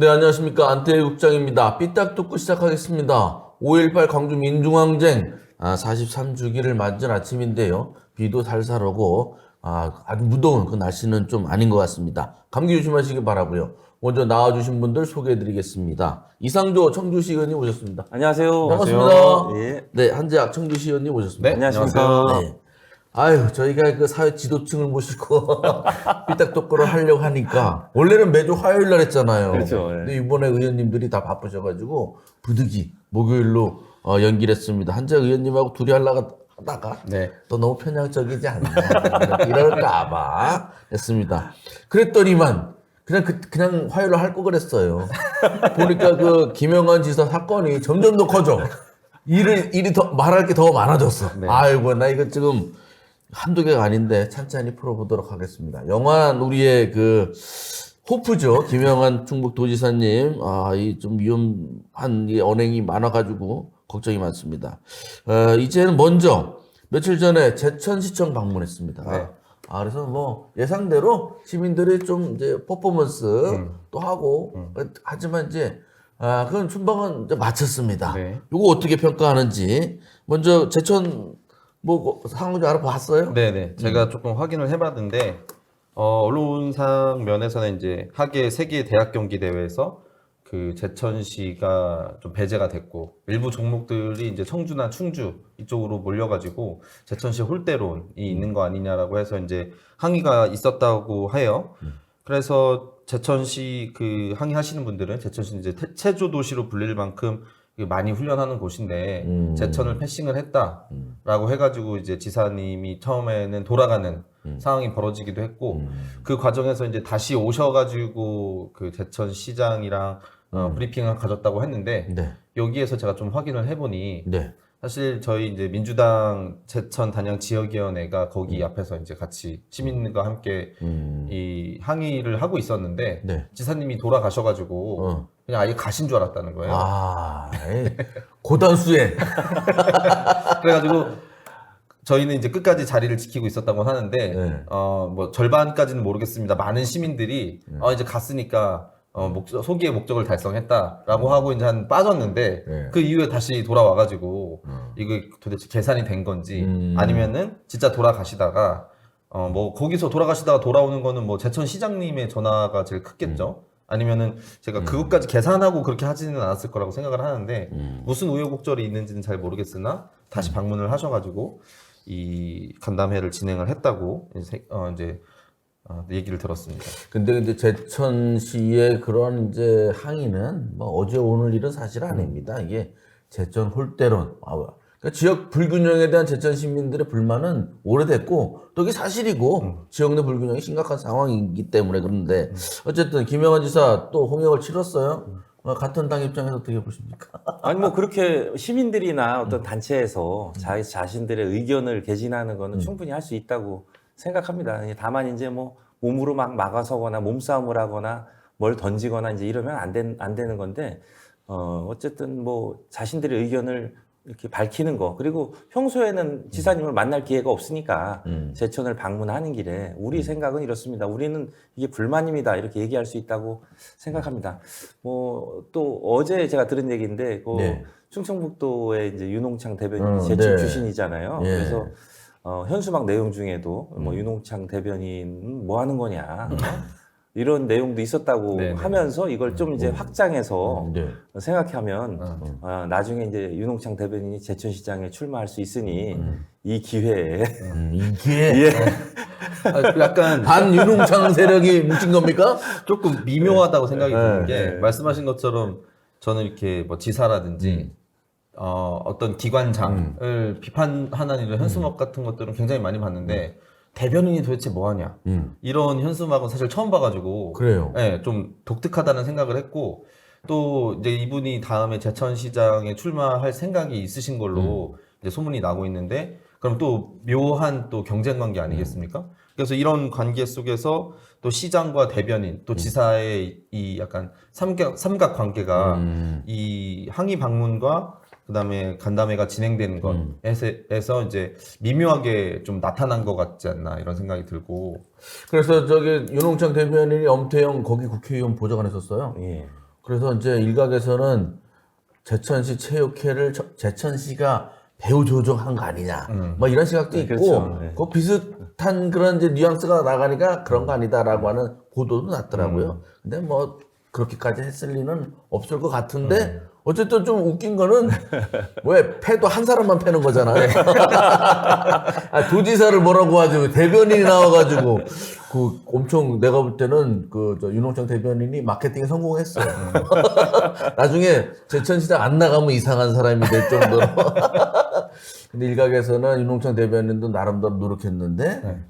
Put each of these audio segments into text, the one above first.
네, 안녕하십니까. 안태희 국장입니다. 삐딱 듣고 시작하겠습니다. 5.18 광주 민중항쟁 43주기를 맞은 아침인데요. 비도 살살 오고 아주 무더운 그 날씨는 좀 아닌 것 같습니다. 감기 조심하시기 바라고요. 먼저 나와주신 분들 소개해드리겠습니다. 이상조 청주시 의원님 오셨습니다. 안녕하세요. 반갑습니다. 예. 네, 한재학 청주시 의원님 오셨습니다. 네, 안녕하십니까. 네. 아유, 저희가 그 사회 지도층을 모시고 삐딱도꾸를 하려고 하니까 원래는 매주 화요일 날 했잖아요. 그렇죠, 예. 근데 이번에 의원님들이 다 바쁘셔가지고 부득이 목요일로 연기를 했습니다. 한재 의원님하고 둘이 하려고 하다가 네. 또 너무 편향적이지 않나 이럴까봐 했습니다. 그랬더니만 그냥 화요일로 할 거 그랬어요. 보니까 그 김영환 지사 사건이 점점 더 커져. 일이 더 말할 게 더 많아졌어. 네. 아이고 나 이거 지금 한두 개가 아닌데 찬찬히 풀어보도록 하겠습니다. 영환 우리의 그 호프죠. 김영환 충북도지사님. 이 좀 위험한 이 언행이 많아가지고 걱정이 많습니다. 이제는 먼저 며칠 전에 제천시청 방문했습니다. 네. 그래서 뭐 예상대로 시민들이 좀 이제 퍼포먼스 또 하고 하지만 이제 그건 순방은 이제 마쳤습니다. 네. 이거 어떻게 평가하는지 먼저 제천 뭐 상황 좀 알아봤어요? 네네. 제가 조금 확인을 해봤는데, 언론상 면에서는 이제 하계 세계 대학 경기 대회에서 그 제천시가 좀 배제가 됐고, 일부 종목들이 이제 청주나 충주 이쪽으로 몰려가지고 제천시 홀대론이 있는 거 아니냐라고 해서 이제 항의가 있었다고 해요. 그래서 제천시 그 항의하시는 분들은 제천시 이제 체조 도시로 불릴 만큼 많이 훈련하는 곳인데 제천을 패싱을 했다라고 해가지고 이제 지사님이 처음에는 돌아가는 상황이 벌어지기도 했고 그 과정에서 이제 다시 오셔가지고 그 제천시장이랑 브리핑을 가졌다고 했는데 네. 여기에서 제가 좀 확인을 해보니 네. 사실 저희 이제 민주당 제천 단양 지역위원회가 거기 앞에서 이제 같이 시민과 함께 이 항의를 하고 있었는데 네. 지사님이 돌아가셔가지고 그냥 아예 가신 줄 알았다는 거예요. 에이, 고단수행. 그래가지고 저희는 이제 끝까지 자리를 지키고 있었다고 하는데 네. 뭐 절반까지는 모르겠습니다. 많은 시민들이 이제 갔으니까 소기의 목적을 달성했다라고 하고 이제 한 빠졌는데 네. 그 이후에 다시 돌아와가지고 이거 도대체 계산이 된 건지 아니면은 진짜 돌아가시다가 뭐 거기서 돌아가시다가 돌아오는 거는 뭐 제천 시장님의 전화가 제일 크겠죠. 아니면은 제가 그것까지 계산하고 그렇게 하지는 않았을 거라고 생각을 하는데 무슨 우여곡절이 있는지는 잘 모르겠으나 다시 방문을 하셔가지고 이 간담회를 진행을 했다고 이제 얘기를 들었습니다. 근데 이제 제천시의 그런 이제 항의는 뭐 어제 오늘 일은 사실 아닙니다. 이게 제천 홀대론. 그러니까 지역 불균형에 대한 제천 시민들의 불만은 오래됐고 또 이게 사실이고 지역 내 불균형이 심각한 상황이기 때문에 그런데 어쨌든 김영환 지사 또 홍역을 치렀어요. 같은 당 입장에서 어떻게 보십니까? 아니 뭐 그렇게 시민들이나 어떤 단체에서 자기 자신들의 의견을 개진하는 거는 충분히 할 수 있다고 생각합니다. 다만 이제 뭐 몸으로 막 막아서거나 몸싸움을 하거나 뭘 던지거나 이제 이러면 안 되는 건데 어쨌든 뭐 자신들의 의견을 이렇게 밝히는 거 그리고 평소에는 지사님을 만날 기회가 없으니까 제천을 방문하는 길에 우리 생각은 이렇습니다. 우리는 이게 불만입니다. 이렇게 얘기할 수 있다고 생각합니다. 뭐 또 어제 제가 들은 얘기인데 그 네. 충청북도의 이제 윤홍창 대변인이 제천 네. 출신이잖아요. 예. 그래서 현수막 내용 중에도 뭐 윤홍창 대변인 뭐 하는 거냐 이런 내용도 있었다고 네네. 하면서 이걸 좀 이제 확장해서 네. 생각하면 나중에 이제 윤홍창 대변인이 제천시장에 출마할 수 있으니 이 기회에 이게 예. 약간 반윤홍창 세력이 뭉친 겁니까? 조금 미묘하다고 생각이 드는 게 네. 말씀하신 것처럼 저는 이렇게 뭐 지사라든지 어떤 기관장을 비판하는 이런 현수막 같은 것들은 굉장히 많이 봤는데 대변인이 도대체 뭐 하냐 이런 현수막은 사실 처음 봐가지고 그래요. 네, 좀 독특하다는 생각을 했고 또 이제 이분이 다음에 제천시장에 출마할 생각이 있으신 걸로 이제 소문이 나고 있는데 그럼 또 묘한 또 경쟁 관계 아니겠습니까? 그래서 이런 관계 속에서 또 시장과 대변인 또 지사의 이 약간 삼각 관계가 이 항의 방문과 그다음에 간담회가 진행되는 것에서 이제 미묘하게 좀 나타난 것 같지 않나 이런 생각이 들고 그래서 저기 윤홍창 대변인이 엄태영 거기 국회의원 보좌관 했었어요. 예. 그래서 이제 일각에서는 제천시 체육회를 제천시가 배후 조종한 거 아니냐, 뭐 이런 시각도 있고, 그렇죠. 네. 그 비슷한 그런 이제 뉘앙스가 나가니까 그런 거 아니다라고 하는 보도도 났더라고요. 근데 뭐 그렇게까지 했을 리는 없을 것 같은데, 어쨌든 좀 웃긴 거는 왜 패도 한 사람만 패는 거잖아요. 아, 도지사를 뭐라고 하죠? 대변인이 나와가지고 그 엄청 내가 볼 때는 저 윤홍창 대변인이 마케팅에 성공했어. 나중에 제천시장 안 나가면 이상한 사람이 될 정도로. 근데 일각에서는 윤홍창 대변인도 나름대로 노력했는데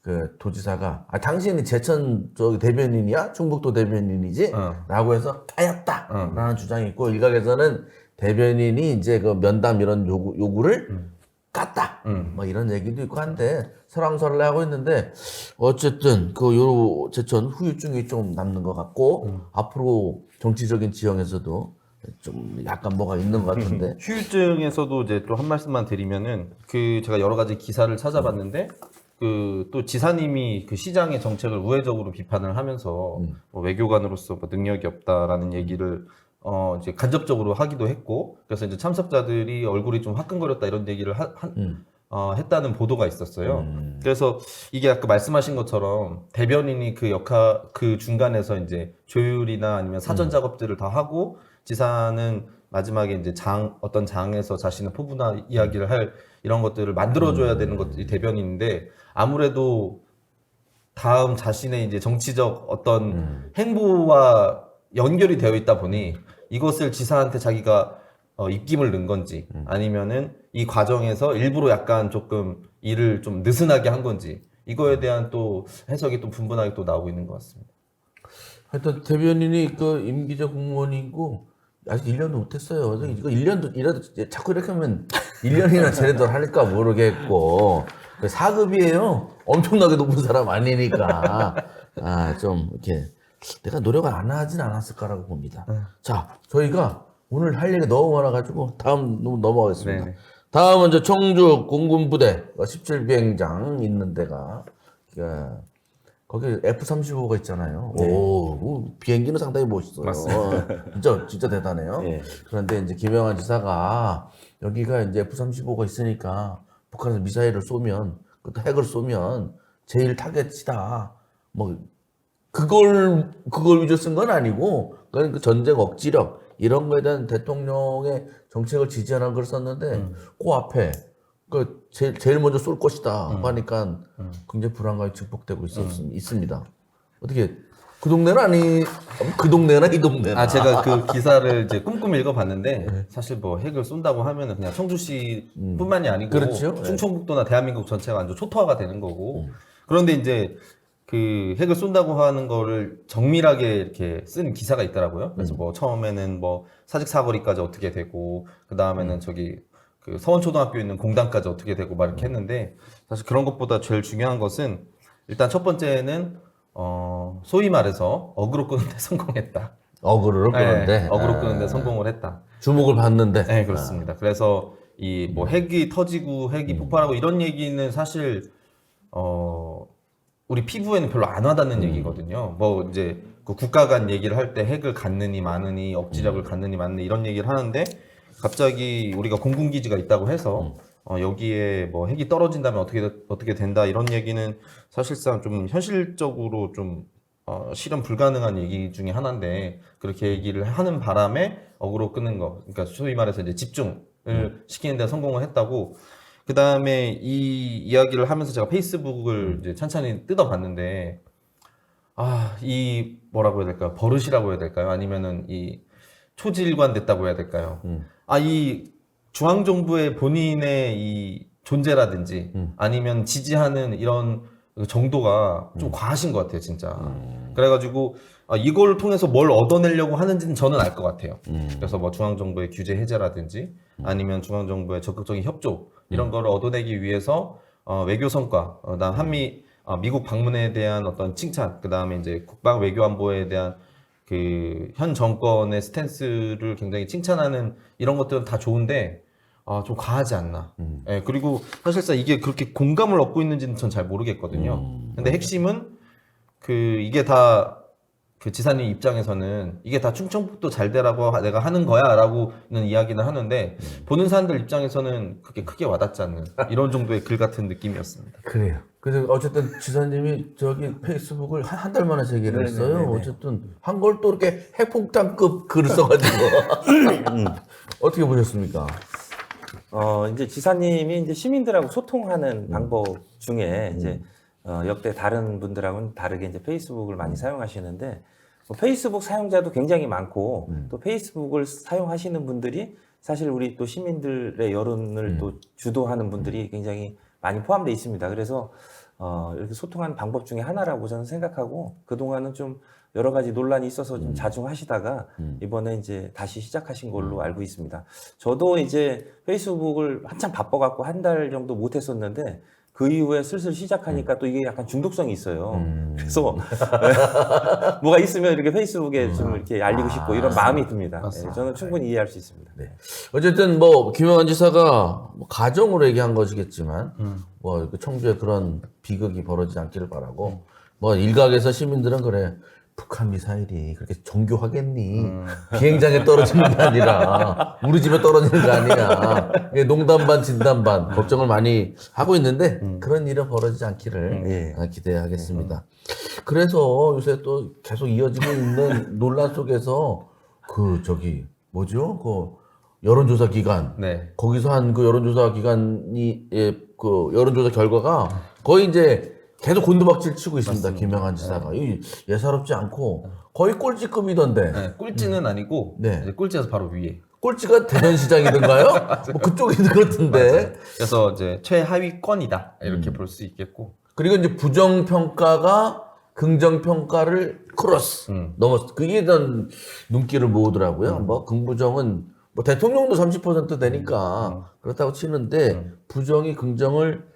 그 도지사가 당신이 제천 대변인이야? 충북도 대변인이지? 라고 해서 타였다 라는 주장이 있고, 일각에서는 대변인이 이제 그 면담 이런 요구를 깠다 뭐 이런 얘기도 있고 한데 설왕설래하고 있는데, 어쨌든 요 제천 후유증이 좀 남는 것 같고 앞으로 정치적인 지형에서도 좀 약간 뭐가 있는 것 같은데. 휴유증에서도 이제 또 한 말씀만 드리면은 제가 여러 가지 기사를 찾아봤는데 또 지사님이 그 시장의 정책을 우회적으로 비판을 하면서 뭐 외교관으로서 뭐 능력이 없다라는 얘기를 이제 간접적으로 하기도 했고, 그래서 이제 참석자들이 얼굴이 좀 화끈거렸다 이런 얘기를 했다는 보도가 있었어요. 그래서 이게 아까 말씀하신 것처럼 대변인이 그 중간에서 이제 조율이나 아니면 사전 작업들을 다 하고, 지사는 마지막에 이제 어떤 장에서 자신의 포부나 이야기를 할 이런 것들을 만들어줘야 되는 것들이 대변인인데, 아무래도 다음 자신의 이제 정치적 어떤 행보와 연결이 되어 있다 보니 이것을 지사한테 자기가 입김을 넣은 건지, 아니면은 이 과정에서 일부러 약간 조금 일을 좀 느슨하게 한 건지, 이거에 대한 또 해석이 또 분분하게 또 나오고 있는 것 같습니다. 하여튼 대변인이 임기적 공무원이고 아직 1년도 못했어요. 이거 1년도 이라도 자꾸 이렇게 하면 1년이나 제대로 할까 모르겠고, 4급이에요. 엄청나게 높은 사람 아니니까 좀 이렇게 내가 노력을 안 하진 않았을까라고 봅니다. 자, 저희가 오늘 할 얘기가 너무 많아가지고 다음 넘어가겠습니다. 네네. 다음은 이제 청주 공군부대 17비행장 있는 데가 거기 F-35가 있잖아요. 오, 비행기는 상당히 멋있어요. 진짜 대단해요. 네. 그런데 이제 김영환 지사가 여기가 이제 F-35가 있으니까 북한에서 미사일을 쏘면, 그것도 핵을 쏘면 제일 타겟이다. 뭐 그걸 위주로 쓴 건 아니고, 그건 그 전쟁 억지력 이런 거에 대한 대통령의 정책을 지지하는 걸 썼는데, 그 앞에 제일 먼저 쏠 것이다 하니까 굉장히 불안감이 증폭되고 있습니다. 어떻게 그 동네는 그 동네나 이 동네나? 제가 그 기사를 이제 꼼꼼히 읽어봤는데, 사실 뭐 핵을 쏜다고 하면은 그냥 청주시뿐만이 아니고 그렇죠. 충청북도나 대한민국 전체가 완전 초토화가 되는 거고, 그런데 이제 그 핵을 쏜다고 하는 거를 정밀하게 이렇게 쓴 기사가 있더라고요. 그래서 뭐 처음에는 뭐 사직 사거리까지 어떻게 되고, 그 다음에는 저기 그 서원초등학교에 있는 공단까지 어떻게 되고 막 이렇게 했는데, 사실 그런 것보다 제일 중요한 것은 일단 첫 번째는 소위 말해서 어그로 끄는데 성공했다. 어그로를 끄는데. 네, 어그로 끄는데 성공을 했다. 주목을 받는데. 네, 그렇습니다. 그래서 이 뭐 핵이 터지고 핵이 폭발하고 이런 얘기는 사실 우리 피부에는 별로 안 와닿는 얘기거든요. 뭐 이제 그 국가 간 얘기를 할 때 핵을 갖느니 마느니, 억지력을 갖느니 마느니 이런 얘기를 하는데, 갑자기 우리가 공군기지가 있다고 해서 여기에 뭐 핵이 떨어진다면 어떻게 된다 이런 얘기는 사실상 좀 현실적으로 좀 실현 불가능한 얘기 중에 하나인데, 그렇게 얘기를 하는 바람에 어그로 끄는 거, 그러니까 소위 말해서 이제 집중을 시키는 데 성공을 했다고. 그 다음에 이 이야기를 하면서 제가 페이스북을 이제 찬찬히 뜯어봤는데, 이 뭐라고 해야 될까요? 버릇이라고 해야 될까요? 아니면은 이 초지일관 됐다고 해야 될까요? 이 중앙정부의 본인의 이 존재라든지 아니면 지지하는 이런 정도가 좀 과하신 것 같아요, 진짜. 그래가지고 이걸 통해서 뭘 얻어내려고 하는지는 저는 알 것 같아요. 그래서 뭐 중앙정부의 규제 해제라든지 아니면 중앙정부의 적극적인 협조 이런 거를 얻어내기 위해서 외교 성과, 그다음 미국 방문에 대한 어떤 칭찬, 그 다음에 이제 국방 외교 안보에 대한 그 현 정권의 스탠스를 굉장히 칭찬하는 이런 것들은 다 좋은데 좀 과하지 않나. 예, 그리고 사실상 이게 그렇게 공감을 얻고 있는지는 전 잘 모르겠거든요. 근데 핵심은 이게 다 그 지사님 입장에서는 이게 다 충청북도 잘 되라고 내가 하는 거야라고는 이야기는 하는데 보는 사람들 입장에서는 그게 크게 와닿지 않는 이런 정도의 글 같은 느낌이었습니다. 그래요. 그래서 어쨌든 지사님이 저기 페이스북을 한 달 만에 재개를 했어요. 네네네네. 어쨌든 한 걸 또 이렇게 핵폭탄급 글을 써가지고 어떻게 보셨습니까? 이제 지사님이 이제 시민들하고 소통하는 방법 중에 이제 역대 다른 분들하고는 다르게 이제 페이스북을 많이 사용하시는데 뭐 페이스북 사용자도 굉장히 많고 또 페이스북을 사용하시는 분들이 사실 우리 또 시민들의 여론을 또 주도하는 분들이 굉장히 많이 포함되어 있습니다. 그래서 이렇게 소통하는 방법 중에 하나라고 저는 생각하고 그동안은 좀 여러 가지 논란이 있어서 좀 자중하시다가 이번에 이제 다시 시작하신 걸로 알고 있습니다. 저도 이제 페이스북을 한참 바빠갖고 한 달 정도 못 했었는데 그 이후에 슬슬 시작하니까 또 이게 약간 중독성이 있어요. 그래서 뭐가 있으면 이렇게 페이스북에 좀 이렇게 알리고 싶고 이런 마음이 듭니다. 네, 저는 충분히 이해할 수 있습니다. 네. 어쨌든 뭐 김영환 지사가 뭐 가정으로 얘기한 것이겠지만 뭐 청주에 그런 비극이 벌어지지 않기를 바라고 뭐 일각에서 시민들은 그래 북한 미사일이 그렇게 정교하겠니? 비행장에 떨어지는 게 아니라 우리 집에 떨어지는 거 아니야. 이게 농담 반 진담 반 걱정을 많이 하고 있는데 그런 일은 벌어지지 않기를 기대하겠습니다. 그래서 요새 또 계속 이어지고 있는 논란 속에서 그 저기 뭐죠? 그 여론조사 기관 네. 거기서 한 그 여론조사 기관이 그 여론조사 결과가 거의 이제 계속 곤두박질 치고 있습니다. 맞습니다. 김영환 지사가 예사롭지 않고 거의 꼴찌급이던데 네, 꼴찌는 아니고 네. 이제 꼴찌에서 바로 위에. 꼴찌가 대전시장이던가요? 뭐 그쪽이 그렇던데. 그래서 이제 최하위권이다 이렇게 볼 수 있겠고. 그리고 이제 부정평가가 긍정평가를 크로스 넘었어. 그게 전 눈길을 모으더라고요. 뭐 긍부정은 뭐 대통령도 30% 되니까 그렇다고 치는데 부정이 긍정을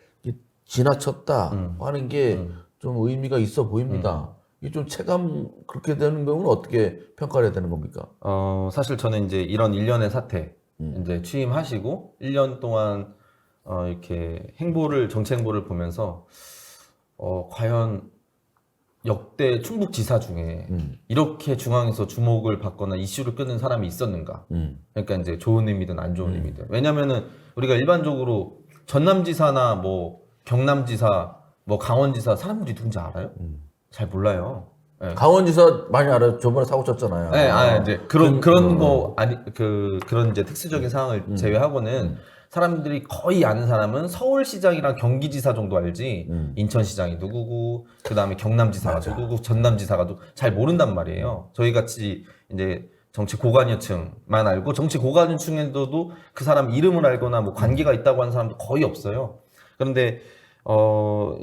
지나쳤다 하는 게 좀 의미가 있어 보입니다. 이게 좀 체감 그렇게 되는 경우는 어떻게 평가를 해야 되는 겁니까? 사실 저는 이제 이런 일련의 사태 이제 취임하시고 1년 동안 이렇게 정치 행보를 보면서 과연 역대 충북지사 중에 이렇게 중앙에서 주목을 받거나 이슈를 끄는 사람이 있었는가? 그러니까 이제 좋은 의미든 안 좋은 의미든. 왜냐면은 우리가 일반적으로 전남지사나 뭐 경남지사, 뭐 강원지사 사람들이 누군지 알아요? 잘 몰라요. 네. 강원지사 많이 알아요. 저번에 사고 쳤잖아요. 네, 이제 그런 거 아니 그런 이제 특수적인 상황을 제외하고는 사람들이 거의 아는 사람은 서울시장이랑 경기지사 정도 알지 인천시장이 누구고 그 다음에 경남지사가 누구고 전남지사가 누구 잘 모른단 말이에요. 저희 같이 이제 정치 고관여층만 알고 정치 고관여층에서도 그 사람 이름을 알거나 뭐 관계가 있다고 하는 사람도 거의 없어요. 그런데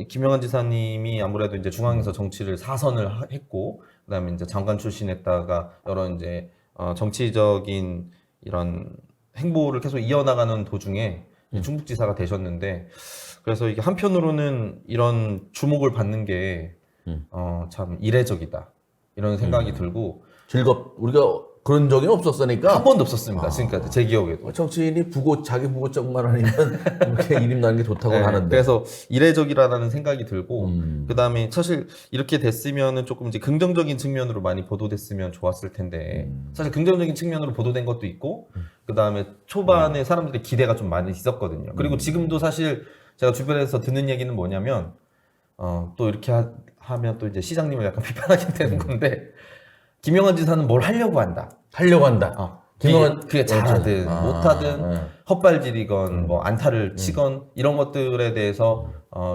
김영환 지사님이 아무래도 이제 중앙에서 정치를 4선을 했고 그다음에 이제 장관 출신했다가 여러 이제 정치적인 이런 행보를 계속 이어나가는 도중에 충북지사가 되셨는데 그래서 이게 한편으로는 이런 주목을 받는 게 참 이례적이다 이런 생각이 들고 우리가 그런 적이 없었으니까 한 번도 없었습니다. 지금까지 제 기억에도. 정치인이 자기 부고적만 아니면 이렇게 이름 나는 게 좋다고 네, 하는데. 그래서 이례적이라는 생각이 들고 그 다음에 사실 이렇게 됐으면은 조금 이제 긍정적인 측면으로 많이 보도됐으면 좋았을 텐데 사실 긍정적인 측면으로 보도된 것도 있고 그 다음에 초반에 사람들의 기대가 좀 많이 있었거든요. 그리고 지금도 사실 제가 주변에서 듣는 얘기는 뭐냐면 또 이렇게 하면 또 이제 시장님을 약간 비판하게 되는 건데 김영환 지사는 뭘 하려고 한다. 그게 잘하든 못하든 헛발질이건 뭐 안타를 치건 이런 것들에 대해서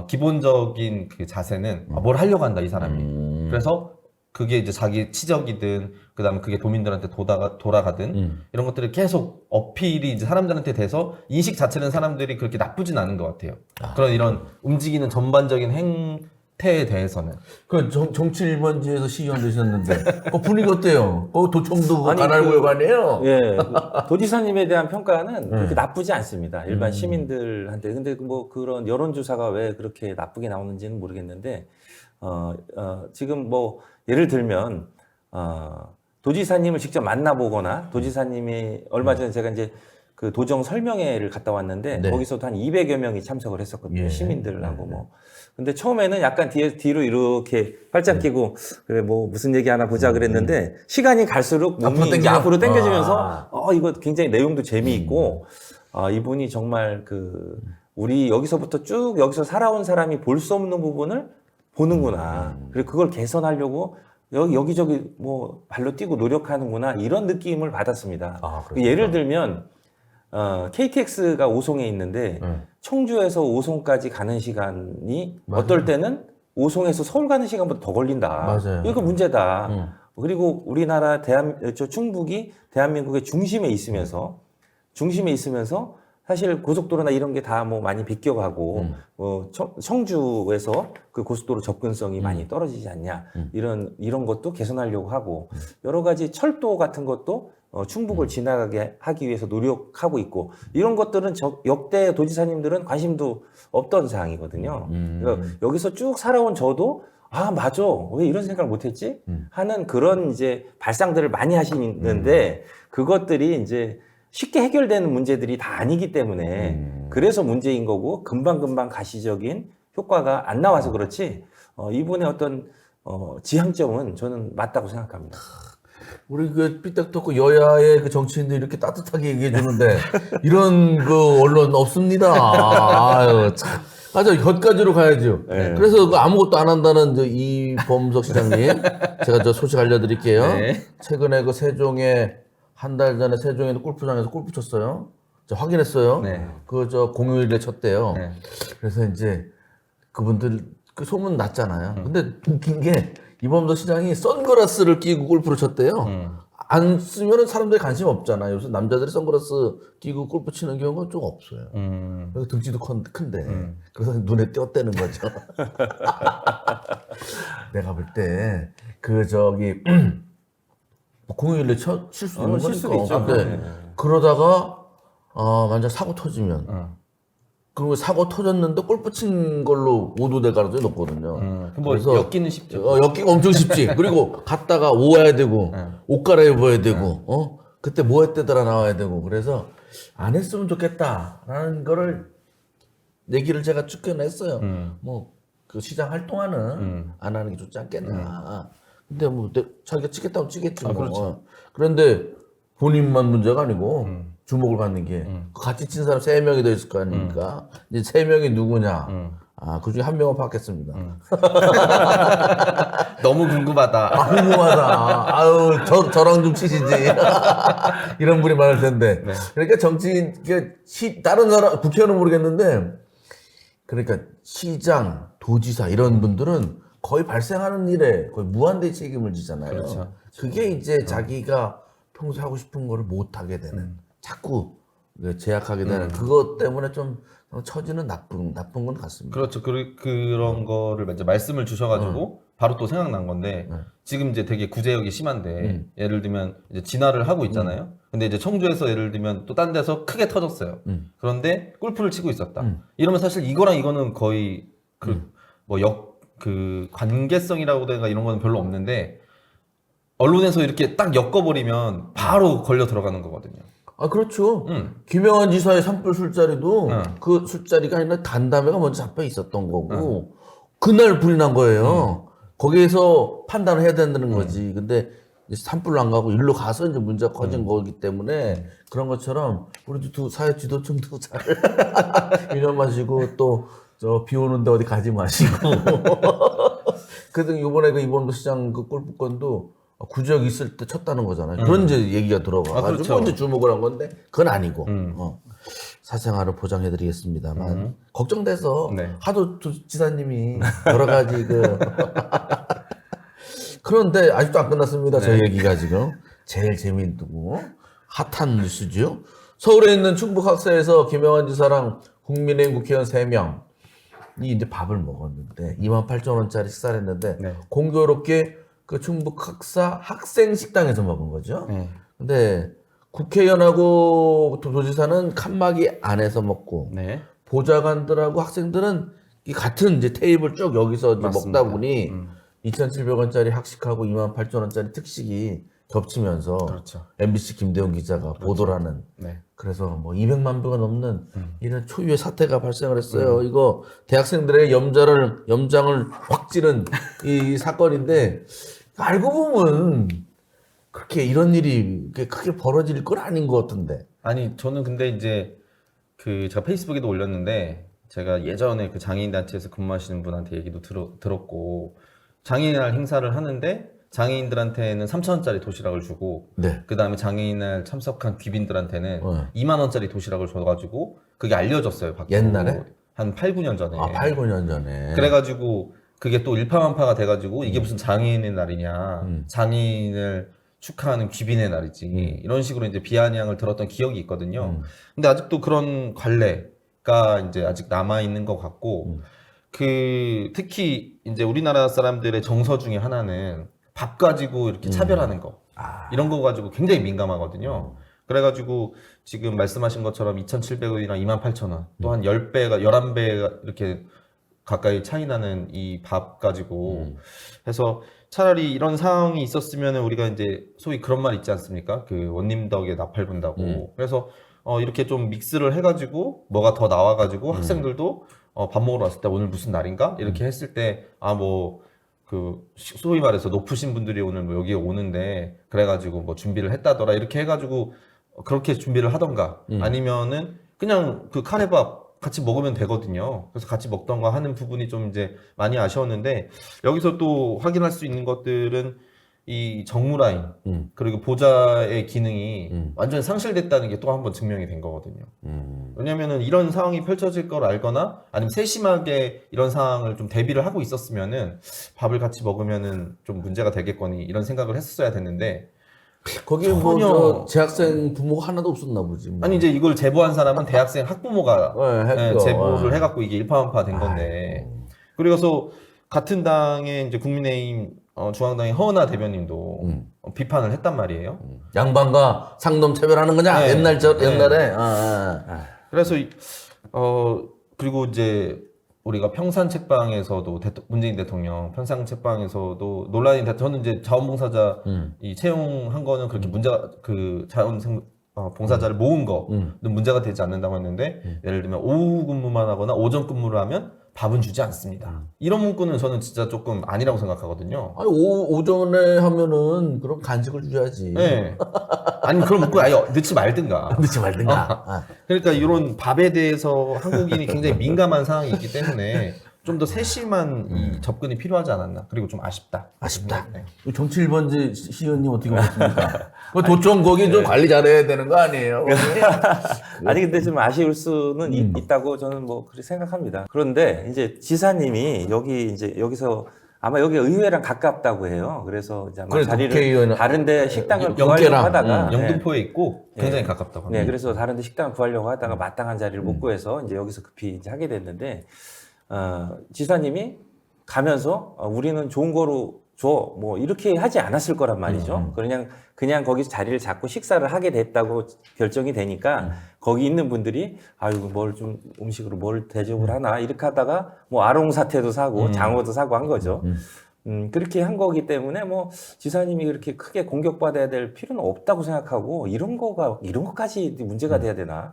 기본적인 그 자세는 뭘 하려고 한다 이 사람이. 그래서 그게 이제 자기 치적이든 그다음에 그게 도민들한테 돌아가든 이런 것들을 계속 어필이 이제 사람들한테 돼서 인식 자체는 사람들이 그렇게 나쁘진 않은 것 같아요. 그런 이런 움직이는 전반적인 행태에 대해서는. 그 정치 1번지에서 시의원 되셨는데 분위기 어때요? 도청도 관할구역 아니에요? 예, 도지사님에 대한 평가는 그렇게 나쁘지 않습니다. 일반 시민들한테. 근데 뭐 그런 여론조사가 왜 그렇게 나쁘게 나오는지는 모르겠는데 지금 뭐 예를 들면 도지사님을 직접 만나보거나 도지사님이 얼마 전에 제가 이제 그 도정 설명회를 갔다 왔는데 네. 거기서도 한 200여 명이 참석을 했었거든요. 예. 시민들하고 뭐. 근데 처음에는 약간 뒤로 이렇게 팔짱 끼고 그래 뭐 무슨 얘기 하나 보자 그랬는데 시간이 갈수록 몸이 앞으로 이제 당기죠? 앞으로 당겨지면서 아. 이거 굉장히 내용도 재미있고 이분이 정말 그 우리 여기서부터 쭉 여기서 살아온 사람이 볼 수 없는 부분을 보는구나. 그리고 그걸 개선하려고 여기저기 뭐 발로 뛰고 노력하는구나 이런 느낌을 받았습니다. 그렇구나. 예를 들면 KTX가 오송에 있는데 청주에서 오송까지 가는 시간이 어떨 때는 오송에서 서울 가는 시간보다 더 걸린다. 맞아요. 이거 문제다. 그리고 우리나라 충북이 대한민국의 중심에 있으면서 사실 고속도로나 이런 게 다 뭐 많이 비껴가고 청주에서 그 고속도로 접근성이 많이 떨어지지 않냐 이런 것도 개선하려고 하고 여러 가지 철도 같은 것도 충북을 지나가게 하기 위해서 노력하고 있고 이런 것들은 역대 도지사님들은 관심도 없던 사항이거든요. 그러니까 여기서 쭉 살아온 저도 맞아. 왜 이런 생각을 못했지? 하는 그런 이제 발상들을 많이 하시는데 그것들이 이제 쉽게 해결되는 문제들이 다 아니기 때문에 그래서 문제인 거고 금방금방 가시적인 효과가 안 나와서 그렇지 이분의 어떤 지향점은 저는 맞다고 생각합니다. 우리 그 삐딱토크 여야의 그 정치인들 이렇게 따뜻하게 얘기해 주는데 이런 그 언론 없습니다. 아유 참. 맞아, 곁가지로 가야죠. 네. 그래서 그 아무것도 안 한다는 이범석 시장님, 제가 저 소식 알려드릴게요. 네. 최근에 그 세종에 한 달 전에 세종에 골프장에서 골프 쳤어요. 저 확인했어요. 네. 그 저 공휴일에 쳤대요. 네. 그래서 이제 그분들 그 소문 났잖아요. 근데 웃긴 게 이범석 시장이 선글라스를 끼고 골프를 쳤대요. 안 쓰면은 사람들이 관심 없잖아요. 요새 남자들이 선글라스 끼고 골프 치는 경우가 좀 없어요. 그리고 등치도 큰데. 그래서 눈에 띄었다는 거죠. 내가 볼 때, 공휴일에 칠 수 있는 칠 수도 거니까. 있죠. 근데 네. 그러다가, 만약 사고 터지면, 그리고 사고 터졌는데 골프 친 걸로 오도될 가능성이 높거든요. 뭐 그래서 엮기는 쉽죠. 엮기가 엄청 쉽지. 그리고 갔다가 오와야 되고, 옷 갈아입어야 되고, 그때 뭐 했대더라 나와야 되고. 그래서 안 했으면 좋겠다라는 거를 얘기를 제가 쭉 해냈어요. 그 시장 활동하는 안 하는 게 좋지 않겠나. 근데 자기가 치겠다면 치겠지. 뭐. 그렇죠. 그런데 본인만 문제가 아니고 주목을 받는 게 같이 친 사람 3명이 더 있을 거 아닙니까? 이제 3명이 누구냐? 그 중에 한 명은 받겠습니다. 너무 궁금하다. 궁금하다. 아유, 저랑 좀 치시지. 이런 분이 많을 텐데. 네. 그러니까 정치인, 다른 사람, 국회의원은 모르겠는데, 그러니까 시장, 도지사 이런 분들은 거의 발생하는 일에 거의 무한대 책임을 지잖아요. 그렇죠. 그게 이제 자기가 평소에 하고 싶은 거를 못하게 되는, 자꾸 제약하게 되는, 그것 때문에 좀 처지는 나쁜 건 같습니다. 그렇죠. 그런 거를 이제 말씀을 주셔가지고 바로 또 생각난 건데 지금 이제 되게 구제역이 심한데 예를 들면 이제 진화를 하고 있잖아요. 근데 이제 청주에서 예를 들면 또 딴 데서 크게 터졌어요. 그런데 골프를 치고 있었다. 이러면 사실 이거랑 이거는 거의 그 관계성이라고 해야 이런 거는 별로 없는데 언론에서 이렇게 딱 엮어버리면 바로 걸려 들어가는 거거든요. 그렇죠. 김영환 지사의 산불 술자리도 그 술자리가 아니라 간담회가 먼저 잡혀 있었던 거고 그날 불이 난 거예요. 거기에서 판단을 해야 된다는 거지. 근데 이제 산불로 안 가고 일로 가서 이제 문제가 커진 거기 때문에 그런 것처럼 우리도 사회 지도층도 잘 유념 마시고 또 비 오는데 어디 가지 마시고. 그래도 이번에 그 이범도 시장 그 골프권도 구제역 있을 때 쳤다는 거잖아요. 그런 이제 얘기가 들어가가지고 그렇죠. 이제 주목을 한 건데 그건 아니고 사생활을 보장해드리겠습니다만 걱정돼서 네. 하도 지사님이 여러 가지 그런데 아직도 안 끝났습니다. 저희 얘기가 지금 제일 재미있고 핫한 뉴스죠. 서울에 있는 충북학사에서 김영환 지사랑 국민의힘 국회의원 3명이 이제 밥을 먹었는데 28,000원짜리 식사를 했는데 네. 공교롭게 그 충북학사 학생 식당에서 먹은 거죠. 네. 근데 국회의원하고 도지사는 칸막이 안에서 먹고 네. 보좌관들하고 학생들은 이 같은 이제 테이블 쭉 여기서 이제 맞습니다. 먹다 보니 2,700원짜리 학식하고 28,000원짜리 특식이 겹치면서 그렇죠. MBC 김대웅 기자가 보도를 하는 네. 그래서 뭐 200만 부가 넘는 이런 초유의 사태가 발생을 했어요. 이거 대학생들의 염장을 확 찌른 이 사건인데 알고 보면 그렇게 이런 일이 크게 벌어질 건 아닌 것 같은데. 아니 저는 근데 이제 그 제가 페이스북에도 올렸는데 제가 예전에 그 장애인 단체에서 근무하시는 분한테 얘기도 들었고 장애인날 행사를 하는데 장애인들한테는 3,000원짜리 도시락을 주고 네. 그 다음에 장애인날 참석한 귀빈들한테는 네. 2만 원짜리 도시락을 줘가지고 그게 알려졌어요. 밖으로. 옛날에? 한 8, 9년 전에. 아, 8, 9년 전에. 그래가지고 그게 또 일파만파가 돼가지고 이게 무슨 장애인의 날이냐, 장애인을 축하하는 귀빈의 날이지 이런 식으로 이제 비아냥을 들었던 기억이 있거든요. 근데 아직도 그런 관례가 이제 아직 남아 있는 것 같고 그 특히 이제 우리나라 사람들의 정서 중에 하나는 밥 가지고 이렇게 차별하는 거 이런 거 가지고 굉장히 민감하거든요. 그래가지고 지금 말씀하신 것처럼 2,700원이랑 28,000원 또 한 10배가 11배가 이렇게 가까이 차이 나는 이 밥 가지고 해서 차라리 이런 상황이 있었으면 우리가 이제 소위 그런 말 있지 않습니까? 그 원님 덕에 나팔 분다고. 그래서 이렇게 좀 믹스를 해가지고 뭐가 더 나와가지고 학생들도 밥 먹으러 왔을 때 오늘 무슨 날인가? 이렇게 했을 때 그 소위 말해서 높으신 분들이 오늘 뭐 여기에 오는데 그래가지고 뭐 준비를 했다더라 이렇게 해가지고 그렇게 준비를 하던가 아니면은 그냥 그 카레밥 같이 먹으면 되거든요. 그래서 같이 먹던가 하는 부분이 좀 이제 많이 아쉬웠는데 여기서 또 확인할 수 있는 것들은 이 정무라인 그리고 보좌의 기능이 완전히 상실됐다는 게 또 한 번 증명이 된 거거든요. 왜냐면은 이런 상황이 펼쳐질 걸 알거나 아니면 세심하게 이런 상황을 좀 대비를 하고 있었으면은 밥을 같이 먹으면은 좀 문제가 되겠거니 이런 생각을 했었어야 됐는데 거기 뭐 저 재학생 부모가 하나도 없었나 보지. 뭐. 아니 이제 이걸 제보한 사람은 대학생 학부모가 했고. 제보를 해갖고 이게 일파만파 된 건데 그래서 같은 당의 이제 국민의힘 중앙당의 허은하 대변인도 비판을 했단 말이에요. 양반과 상놈 차별하는 거냐? 네. 옛날에. 그래서 그리고 이제 우리가 평산 책방에서도 문재인 대통령 평산 책방에서도 논란이 저는 이제 자원봉사자 이 채용한 거는 그렇게 문제가 그 봉사자를 모은 거는 문제가 되지 않는다고 했는데 예를 들면 오후 근무만 하거나 오전 근무를 하면 밥은 주지 않습니다. 이런 문구는 저는 진짜 조금 아니라고 생각하거든요. 아니, 오전에 하면은 그럼 간식을 줘야지. 네. 아니 그런 문구 아예 넣지 말든가. 넣지 말든가. 그러니까 이런 밥에 대해서 한국인이 굉장히 민감한 상황이 있기 때문에 좀 더 세심한 이 접근이 필요하지 않았나. 그리고 좀 아쉽다. 네. 정치 1번지 시의원님 어떻게 보십니까? 도청 거기 좀 관리 잘해야 되는 거 아니에요? 아니 근데 좀 아쉬울 수는 있다고 저는 뭐 그렇게 생각합니다. 그런데 이제 지사님이 여기서 아마 여기 의회랑 가깝다고 해요. 그래서 이제 아마 자리를 다른데 식당을 구하려고 하다가 영등포에 있고 굉장히 가깝다고 합니다. 네, 그래서 다른데 식당을 구하려고 하다가 마땅한 자리를 못 구해서 이제 여기서 급히 이제 하게 됐는데 지사님이 가면서 우리는 좋은 거로 줘 뭐 이렇게 하지 않았을 거란 말이죠. 그냥 거기서 자리를 잡고 식사를 하게 됐다고 결정이 되니까 거기 있는 분들이 아이고 뭘 좀 음식으로 뭘 대접을 하나 이렇게 하다가 뭐 아롱사태도 사고 장어도 사고 한 거죠. 그렇게 한 거기 때문에 뭐 지사님이 그렇게 크게 공격받아야 될 필요는 없다고 생각하고 이런 것까지 문제가 돼야 되나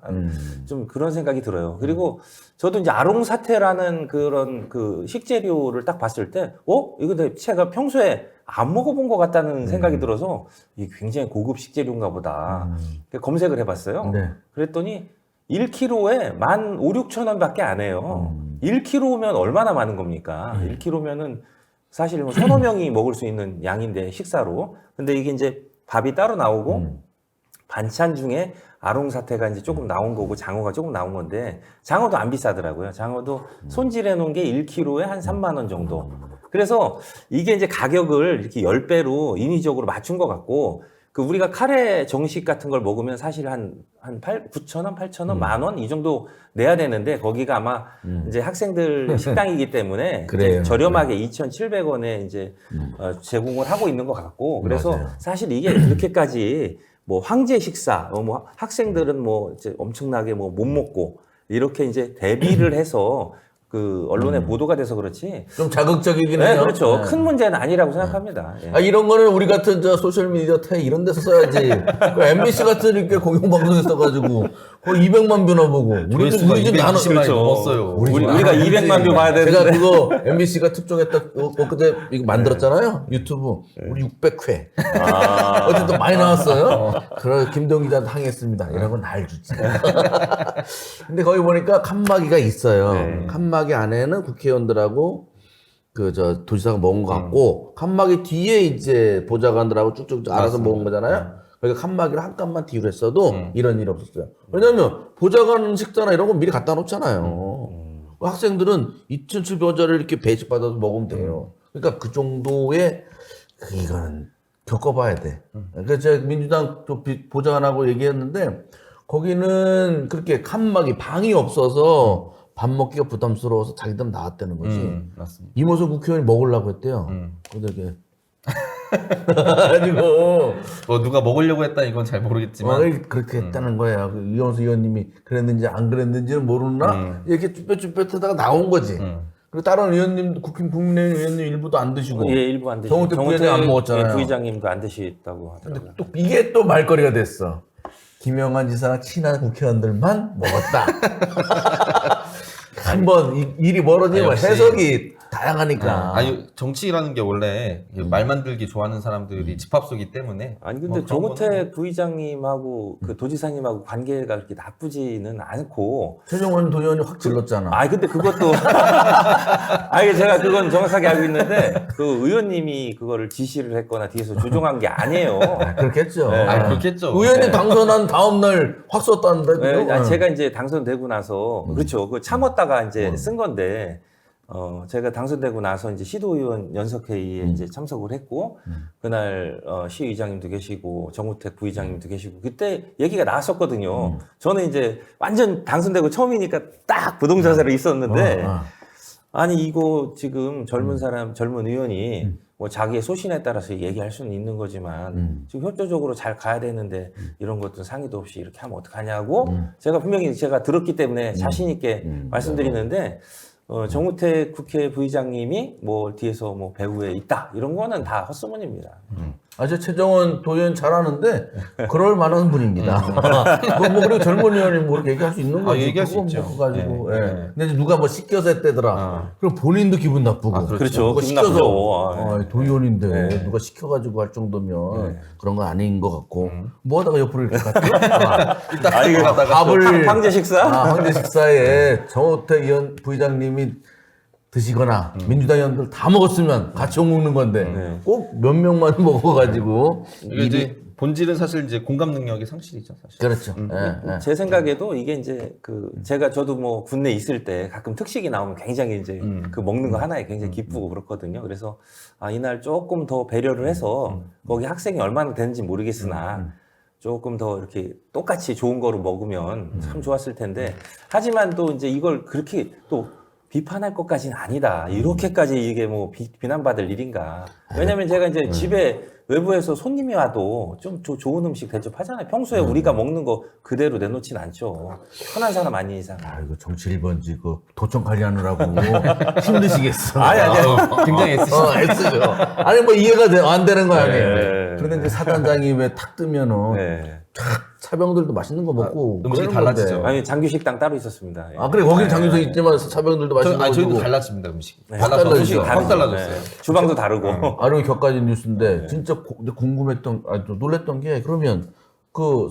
좀 그런 생각이 들어요. 그리고 저도 이제 아롱사태라는 그런 그 식재료를 딱 봤을 때 이거 제가 평소에 안 먹어본 것 같다는 생각이 들어서 이게 굉장히 고급 식재료인가 보다. 검색을 해봤어요. 네. 그랬더니 1kg에 15,000-16,000원 밖에 안 해요. 1kg면 얼마나 많은 겁니까? 1kg면은 사실 뭐 서너 명이 먹을 수 있는 양인데 식사로. 근데 이게 이제 밥이 따로 나오고 반찬 중에 아롱사태가 이제 조금 나온 거고 장어가 조금 나온 건데 장어도 안 비싸더라고요. 장어도 손질해 놓은 게 1kg에 한 3만 원 정도. 그래서 이게 이제 가격을 이렇게 10배로 인위적으로 맞춘 것 같고 그 우리가 카레 정식 같은 걸 먹으면 사실 한 9,000원, 8,000원, 만 원 이 정도 내야 되는데 거기가 아마 이제 학생들 식당이기 때문에 이제 저렴하게 2,700원에 이제 제공을 하고 있는 것 같고 그래서 맞아요. 사실 이게 그렇게까지 뭐 황제 식사, 뭐 학생들은 뭐 이제 엄청나게 뭐 못 먹고 이렇게 이제 대비를 해서 그 언론에 보도가 돼서 그렇지. 좀 자극적이긴 네, 해요. 그렇죠. 네. 큰 문제는 아니라고 생각합니다. 예. 아, 이런 거는 우리 같은 저 소셜미디어 태 이런 데서 써야지. 그 MBC 같은 이렇게 공영방송에 써가지고 거의 200만 뷰나 보고. 우리 집 나눠. 220만이 넘었어요. 우리가 200만 뷰 봐야 되는데. 제가 그거 MBC가 특종했다 엊그제 이거 만들었잖아요. 유튜브. 우리 600회. 어쨌든 많이 나왔어요. 그래 김동 기자한테 항의했습니다. 이런 건 날 주지. 근데 거기 보니까 칸막이가 있어요. 네. 칸막이 안에는 국회의원들하고 그 저 도지사가 먹은 것 같고 칸막이 뒤에 이제 보좌관들하고 쭉쭉 알아서 맞습니다. 먹은 거잖아요. 그러니까 칸막이를 한 칸만 뒤로 했어도 이런 일이 없었어요. 왜냐하면 보좌관 식사나 이런 거 미리 갖다 놓잖아요. 학생들은 2,700원짜리 이렇게 배식받아서 먹으면 돼요. 그러니까 그 정도의 이거는 겪어봐야 돼. 그러니까 제가 민주당 또 보좌관하고 얘기했는데 거기는 그렇게 칸막이 방이 없어서 밥 먹기가 부담스러워서 자기들 나왔다는 거지. 맞습니다. 이모선 국회의원이 먹으려고 했대요. 근데 이게 가지고 뭐 누가 먹으려고 했다 이건 잘 모르겠지만 그렇게 했다는 거예요. 그 이용수 의원님이 그랬는지 안 그랬는지는 모르나 이렇게 쭈뼛쭈뼛하다가 나온 거지. 그리고 다른 의원님도 국민의힘 의원님 일부도 안 드시고 예, 일부 안 드시고. 정우택 부회장이 안 먹었잖아요. 부의장님도 안 드시다고 하더라고요. 또 이게 또 말거리가 됐어. 김영환 지사랑 친한 국회의원들만 먹었다. 한번 일이 멀어지면 역시. 해석이 다양하니까. 아니 정치라는 게 원래 말 만들기 좋아하는 사람들이 집합소기 때문에 아니 근데 뭐 그런 거는 정우택 부의장님하고 그 도지사님하고 관계가 그렇게 나쁘지는 않고. 최종원 도의원이 확 질렀잖아. 아 근데 그것도 아니 제가 그건 정확하게 알고 있는데 그 의원님이 그거를 지시를 했거나 뒤에서 조종한 게 아니에요. 그렇겠죠. 네. 아니 그렇겠죠. 의원님 당선한 다음 날 확 썼다는데. 네, 그거? 제가 이제 당선되고 나서 그렇죠. 그 참았다가 이제 쓴 건데 제가 당선되고 나서 이제 시도의원 연석회의에 이제 참석을 했고 그날 시의장님도 계시고 정우택 부의장님도 계시고 그때 얘기가 나왔었거든요. 저는 이제 완전 당선되고 처음이니까 딱 부동자세로 있었는데 아니 이거 지금 젊은 사람 젊은 의원이 뭐 자기의 소신에 따라서 얘기할 수는 있는 거지만 지금 협조적으로 잘 가야 되는데 이런 것도 상의도 없이 이렇게 하면 어떡하냐고 제가 분명히 제가 들었기 때문에 자신 있게 말씀드리는데 정우택 국회 부의장님이 뭐 뒤에서 뭐 배후에 있다 이런 거는 다 헛소문입니다. 저 최정원 도의원 잘하는데 그럴 만한 분입니다. 뭐 그리고 젊은 의원이 뭐 이렇게 얘기할 수 있는 거지. 얘기할 수 그거 있죠. 뭐 가지고. 네, 예. 네. 근데 이제 누가 뭐 시켜서 했대더라. 그럼 본인도 기분 나쁘고. 그렇죠. 누가 기분 시켜서 나쁘죠. 도의원인데 네. 누가 시켜가지고 할 정도면 그런 건 아닌 것 같고. 뭐 하다가 옆으로 이렇게 갔죠? 일단 아, 이거 밥을 황제 식사? 황제 식사에 정호택 의원 부의장님이 드시거나 민주당 의원들 다 먹었으면 같이 먹는 건데 꼭 몇 명만 먹어가지고 이게 이제 본질은 사실 이제 공감 능력의 상실이죠, 사실. 그렇죠. 예, 예. 제 생각에도 이게 이제 그 제가 저도 뭐 군내 있을 때 가끔 특식이 나오면 굉장히 이제 그 먹는 거 하나에 굉장히 기쁘고 그렇거든요. 그래서 이날 조금 더 배려를 해서 거기 학생이 얼마나 되는지 모르겠으나 조금 더 이렇게 똑같이 좋은 거로 먹으면 참 좋았을 텐데 하지만 또 이제 이걸 그렇게 또 비판할 것까지는 아니다. 이렇게까지 이게 뭐 비난받을 일인가. 왜냐면 제가 이제 집에 외부에서 손님이 와도 좀 좋은 음식 대접하잖아요. 평소에 우리가 먹는 거 그대로 내놓진 않죠. 편한 사람 아닌 이상. 이거 정치 1번지 그 도청 관리하느라고 힘드시겠어. 굉장히 애쓰죠. 아니 뭐 이해가 안 되는 거 아니에요. 네. 그런데 이제 사단장이 왜 탁 뜨면은 네. 차병들도 맛있는 거 먹고 음식이 그러는 달라지죠. 건데. 아니 장규식당 따로 있었습니다. 예. 그래 거기는 장유석 있지만 차병들도 맛있는 거 저희도 주고. 달라집니다, 음식이. 네. 달라서 달라지죠. 확 달라졌어요. 네. 주방도 다르고. 아니 격가진 뉴스인데 진짜 궁금했던 또 놀랬던 게 그러면 그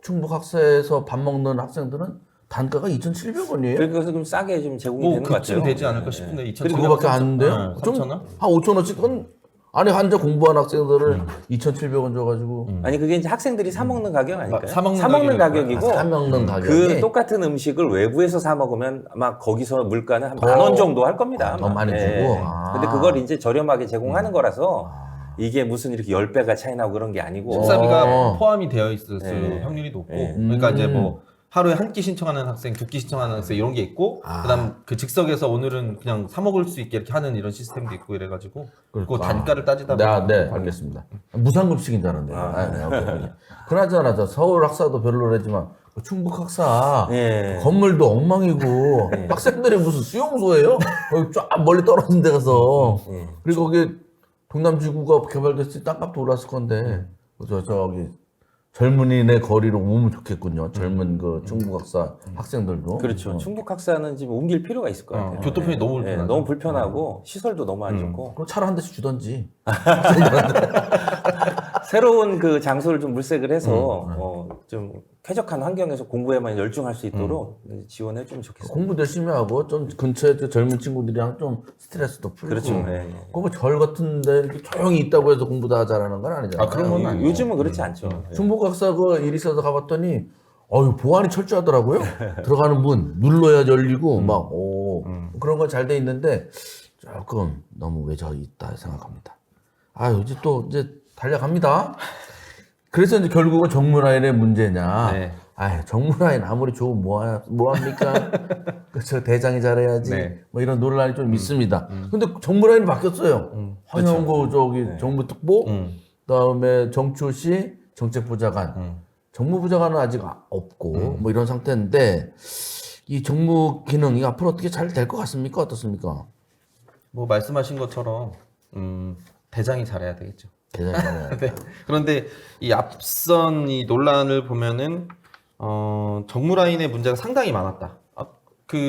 충북 학사에서 밥 먹는 학생들은 단가가 2,700원이에요? 그래서 좀 싸게 좀 제공이 뭐 되는 것 그쯤 같아요. 되지 않을까 싶은데 2,700원. 그거밖에 안 돼요? 좀 3,000원? 한 5,000원씩 아니 한자 공부한 학생들을 2,700원 줘가지고 아니 그게 이제 학생들이 사 먹는 가격 아닐까요? 사 먹는 가격이고 사 먹는 가격이 그 똑같은 음식을 외부에서 사 먹으면 아마 거기서 물가는 한 10,000원 정도 할 겁니다. 더 아마. 많이 예. 주고? 근데 그걸 이제 저렴하게 제공하는 거라서 이게 무슨 이렇게 10배가 차이 나고 그런 게 아니고 식사비가 포함이 되어 있을 네. 확률이 높고 네. 그러니까 이제 뭐 하루에 한 끼 신청하는 학생, 2끼 신청하는 학생 이런 게 있고 그다음 그 즉석에서 오늘은 그냥 사 먹을 수 있게 이렇게 하는 이런 시스템도 있고 이래가지고 그 단가를 따지다 보면 네, 알겠습니다. 무상급식인 줄 알았는데. 네, 오케이. 그나저나 저 서울 학사도 별로라지만 충북 학사 예. 건물도 엉망이고 학생들이 무슨 수용소예요? 거기 쫙 멀리 떨어진 데 가서 그리고 거기 동남지구가 개발됐을 때 땅값도 올랐을 건데 저기 젊은이네 거리로 오면 좋겠군요. 젊은 그 충북 학사 학생들도. 그렇죠. 충북 학사는 지금 옮길 필요가 있을 것 같아요. 교통편이 너무 예, 불편하죠. 너무 불편하고 시설도 너무 안 좋고 그럼 차를 한 대씩 주던지. 새로운 그 장소를 좀 물색을 해서 좀 쾌적한 환경에서 공부에만 열중할 수 있도록 지원해 주면 좋겠습니다. 공부 열심히 하고 좀 근처에 그 젊은 친구들이랑 좀 스트레스도 풀고. 그렇죠. 예, 예. 그거 절 같은데 이렇게 조용히 있다고 해서 공부 다 잘하는 건 아니잖아요. 아, 그런 건 아니에요. 요즘은 그렇지 않죠. 예. 충북학사 그 일 있어서 가봤더니 보안이 철저하더라고요. 들어가는 문 눌러야 열리고 막 그런 건 잘 돼 있는데 조금 너무 외져 있다 생각합니다. 이제 달려갑니다. 그래서 이제 결국은 정무라인의 문제냐. 네. 정무라인 아무리 좋으면 뭐합니까? 그쵸, 대장이 잘해야지. 네. 뭐 이런 논란이 좀 있습니다. 근데 정무라인이 바뀌었어요. 황영구 정부 특보, 그다음에 정초시 정책부 장관, 정무부 장관은 아직 없고 뭐 이런 상태인데 이 정무 기능이 앞으로 어떻게 잘 될 것 같습니까? 어떻습니까? 뭐 말씀하신 것처럼 대장이 잘해야 되겠죠. 대장이 잘해야 네. 그런데 이 앞선 이 논란을 보면은 정무라인의 문제가 상당히 많았다.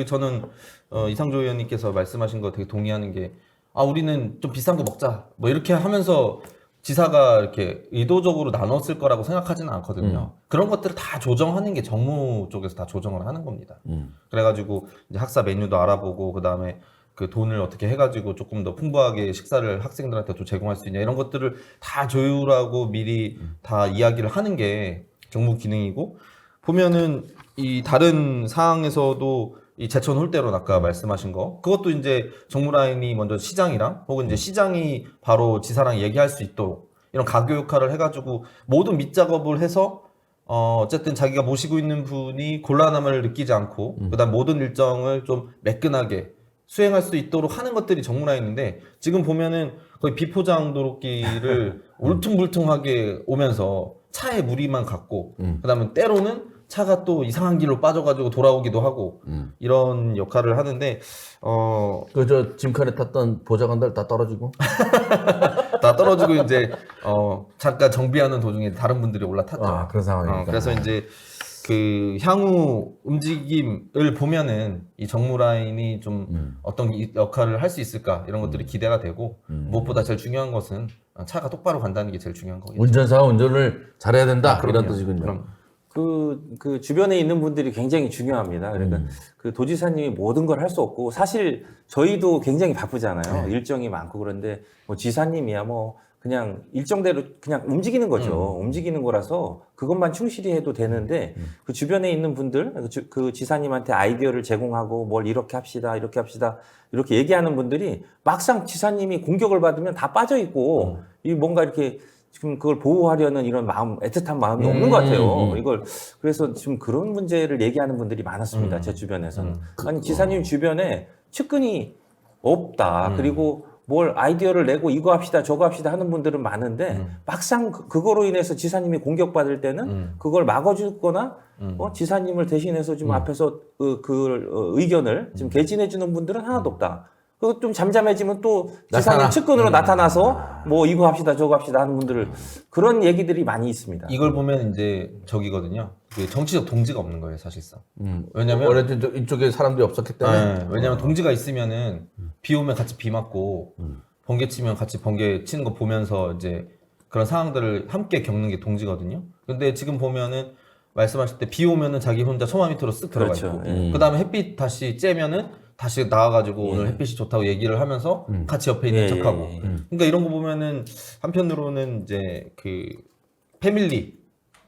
저는 이상조 의원님께서 말씀하신 거 되게 동의하는 게 우리는 좀 비싼 거 먹자 뭐 이렇게 하면서 지사가 이렇게 의도적으로 나눴을 거라고 생각하지는 않거든요. 그런 것들을 다 조정하는 게 정무 쪽에서 다 조정을 하는 겁니다. 그래가지고 이제 학사 메뉴도 알아보고 그 다음에 그 돈을 어떻게 해가지고 조금 더 풍부하게 식사를 학생들한테 또 제공할 수 있냐 이런 것들을 다 조율하고 미리 다 이야기를 하는 게 정무 기능이고 보면은 이 다른 사항에서도 이 제천 홀대론 아까 말씀하신 거 그것도 이제 정무라인이 먼저 시장이랑 혹은 이제 시장이 바로 지사랑 얘기할 수 있도록 이런 가교 역할을 해가지고 모든 밑작업을 해서 어쨌든 자기가 모시고 있는 분이 곤란함을 느끼지 않고 그다음 모든 일정을 좀 매끈하게 수행할 수 있도록 하는 것들이 정무라인인데 지금 보면은 거의 비포장 도로길을 울퉁불퉁하게 오면서 차에 무리만 갔고 그다음에 때로는 차가 또 이상한 길로 빠져가지고 돌아오기도 하고 이런 역할을 하는데 저 짐칸에 탔던 보좌관들 다 떨어지고 다 떨어지고 이제 잠깐 정비하는 도중에 다른 분들이 올라탔죠. 그런 상황이니까. 그래서 이제 그 향후 움직임을 보면은 이 정무라인이 좀 어떤 역할을 할 수 있을까 이런 것들이 기대가 되고 무엇보다 제일 중요한 것은 차가 똑바로 간다는 게 제일 중요한 거겠죠. 운전사가 운전을 잘해야 된다 이런 그럼요. 뜻이군요. 그럼. 그 주변에 있는 분들이 굉장히 중요합니다. 그러니까 그 도지사님이 모든 걸 할 수 없고 사실 저희도 굉장히 바쁘잖아요. 일정이 많고 그런데 뭐 지사님이야 뭐 그냥 일정대로 그냥 움직이는 거죠. 움직이는 거라서 그것만 충실히 해도 되는데 그 주변에 있는 분들 그 지사님한테 아이디어를 제공하고 뭘 이렇게 합시다 이렇게 얘기하는 분들이 막상 지사님이 공격을 받으면 다 빠져 있고 이 뭔가 이렇게 지금 그걸 보호하려는 이런 마음, 애틋한 마음이 없는 것 같아요. 이걸 그래서 지금 그런 문제를 얘기하는 분들이 많았습니다. 제 주변에서는. 아니 지사님 주변에 측근이 없다. 그리고 뭘 아이디어를 내고 이거 합시다 저거 합시다 하는 분들은 많은데 막상 그거로 인해서 지사님이 공격받을 때는 그걸 막아주거나 지사님을 대신해서 좀 앞에서 의견을 좀 개진해 주는 분들은 하나도 없다. 그리고 좀 잠잠해지면 또 지사님 측근으로 나타나서 뭐 이거 합시다 저거 합시다 하는 분들을 그런 얘기들이 많이 있습니다. 이걸 보면 이제 저기거든요. 그 정치적 동지가 없는 거예요, 사실상. 왜냐면 원래 이쪽에 사람들이 없었기 때문에. 왜냐면 동지가 있으면은 비 오면 같이 비 맞고 번개 치면 같이 번개 치는 거 보면서 이제 그런 상황들을 함께 겪는 게 동지거든요. 근데 지금 보면은 말씀하실 때 비 오면은 자기 혼자 소마 밑으로 쓱 들어가 그렇죠. 있고 그다음에 햇빛 다시 쬐면은 다시 나와가지고 오늘 햇빛이 좋다고 얘기를 하면서 같이 옆에 있는 척하고 그러니까 이런 거 보면은 한편으로는 이제 그 패밀리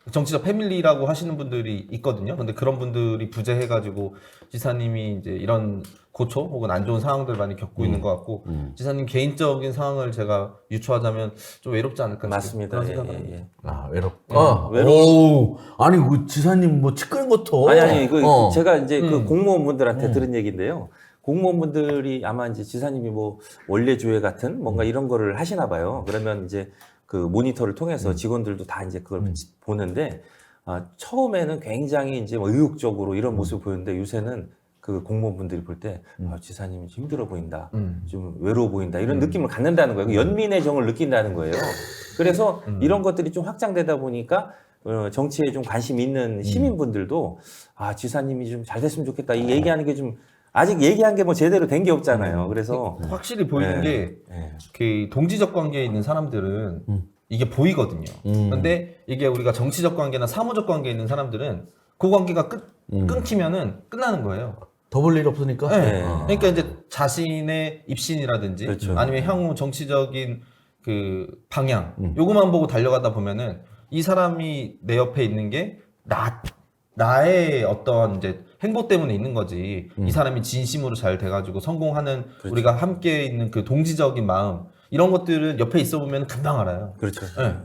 정치적 패밀리라고 하시는 분들이 있거든요. 근데 그런 분들이 부재해가지고 지사님이 이제 이런 고초 혹은 안 좋은 상황들 많이 겪고 있는 것 같고 지사님 개인적인 상황을 제가 유추하자면 좀 외롭지 않을까 맞습니다. 그런 예, 생각을 예, 합니다. 예. 아 외롭다. 외로워. 아니 그 지사님 뭐 치끄는 것도. 아니 그 어. 제가 이제 그 공무원분들한테 들은 얘기인데요. 공무원분들이 아마 이제 지사님이 뭐 원래주회 같은 뭔가 이런 거를 하시나 봐요. 그러면 이제 그 모니터를 통해서 직원들도 다 이제 그걸 보는데 처음에는 굉장히 이제 뭐 의욕적으로 이런 모습을 보였는데 요새는 그 공무원분들이 볼 때 지사님이 좀 힘들어 보인다, 좀 외로워 보인다 이런 느낌을 갖는다는 거예요. 연민의 정을 느낀다는 거예요. 그래서 이런 것들이 좀 확장되다 보니까 정치에 좀 관심 있는 시민분들도 지사님이 좀 잘 됐으면 좋겠다 이 얘기하는 게 좀 아직 얘기한 게 뭐 제대로 된 게 없잖아요. 그래서 확실히 보이는 네. 게 그 동지적 관계에 있는 사람들은 이게 보이거든요. 근데 이게 우리가 정치적 관계나 사무적 관계에 있는 사람들은 그 관계가 끊기면은 끝나는 거예요. 더 볼 일 없으니까. 네. 네. 그러니까 이제 자신의 입신이라든지 그렇죠. 아니면 향후 정치적인 그 방향 요거만 보고 달려가다 보면은 이 사람이 내 옆에 있는 게 나의 어떤 이제 행보 때문에 있는 거지. 이 사람이 진심으로 잘 돼가지고 성공하는 우리가 함께 있는 그 동지적인 마음 이런 것들은 옆에 있어 보면 금방 알아요. 그렇죠. 네.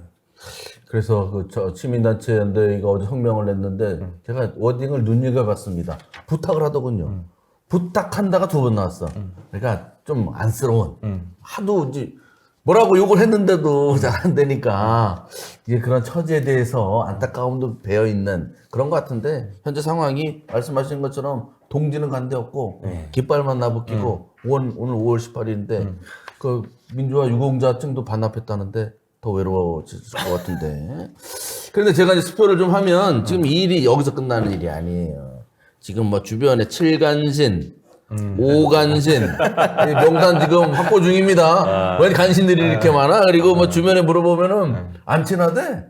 그래서 저 시민단체 연대가 어제 성명을 냈는데 제가 워딩을 눈여겨봤습니다. 부탁을 하더군요. 부탁한다가 2번 나왔어. 그러니까 좀 안쓰러운. 하도 이제 뭐라고 욕을 했는데도 잘 안 되니까 이제 그런 처지에 대해서 안타까움도 배어 있는 그런 것 같은데 현재 상황이 말씀하신 것처럼 동지는 간 데 없고 깃발만 나부끼고 오늘 5월 18일인데 그 민주화 유공자층도 반납했다는데 더 외로워질 것 같은데. 그런데 제가 이제 스포를 좀 하면 지금 이 일이 여기서 끝나는 일이 아니에요. 지금 뭐 주변에 7간신, 5간신 명단 지금 확보 중입니다. 왜 간신들이 이렇게 많아? 그리고 뭐 주변에 물어보면은 안 친하대.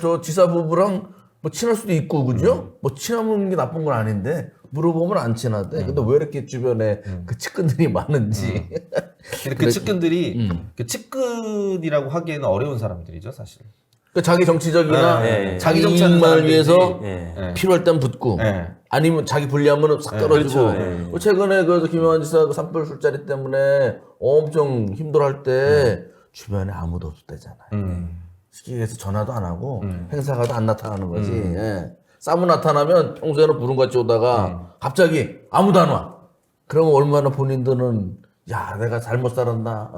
저 지사 부부랑 뭐 친할 수도 있고 그죠? 뭐 친하는 게 나쁜 건 아닌데 물어보면 안 친하대. 근데 왜 이렇게 주변에 그 측근들이 많은지. 근데 그 측근들이 그 측근이라고 하기에는 어려운 사람들이죠, 사실. 그 자기 정치적이나 네. 자기 자기 정치하는 이익만을 사람들이지. 위해서 예. 필요할 땐 붙고 네. 아니면 자기 불리하면 싹 떨어지고 그렇죠. 예. 뭐 최근에 그 김영환 지사 그 산불 술자리 때문에 엄청 힘들어할 때 주변에 아무도 없었대잖아요. 시기에서 전화도 안 하고 행사 가도 안 나타나는 거지. 예. 싸움 나타나면 평소에는 부름같이 오다가 갑자기 아무도 안 와. 그러면 얼마나 본인들은 야 내가 잘못 살았나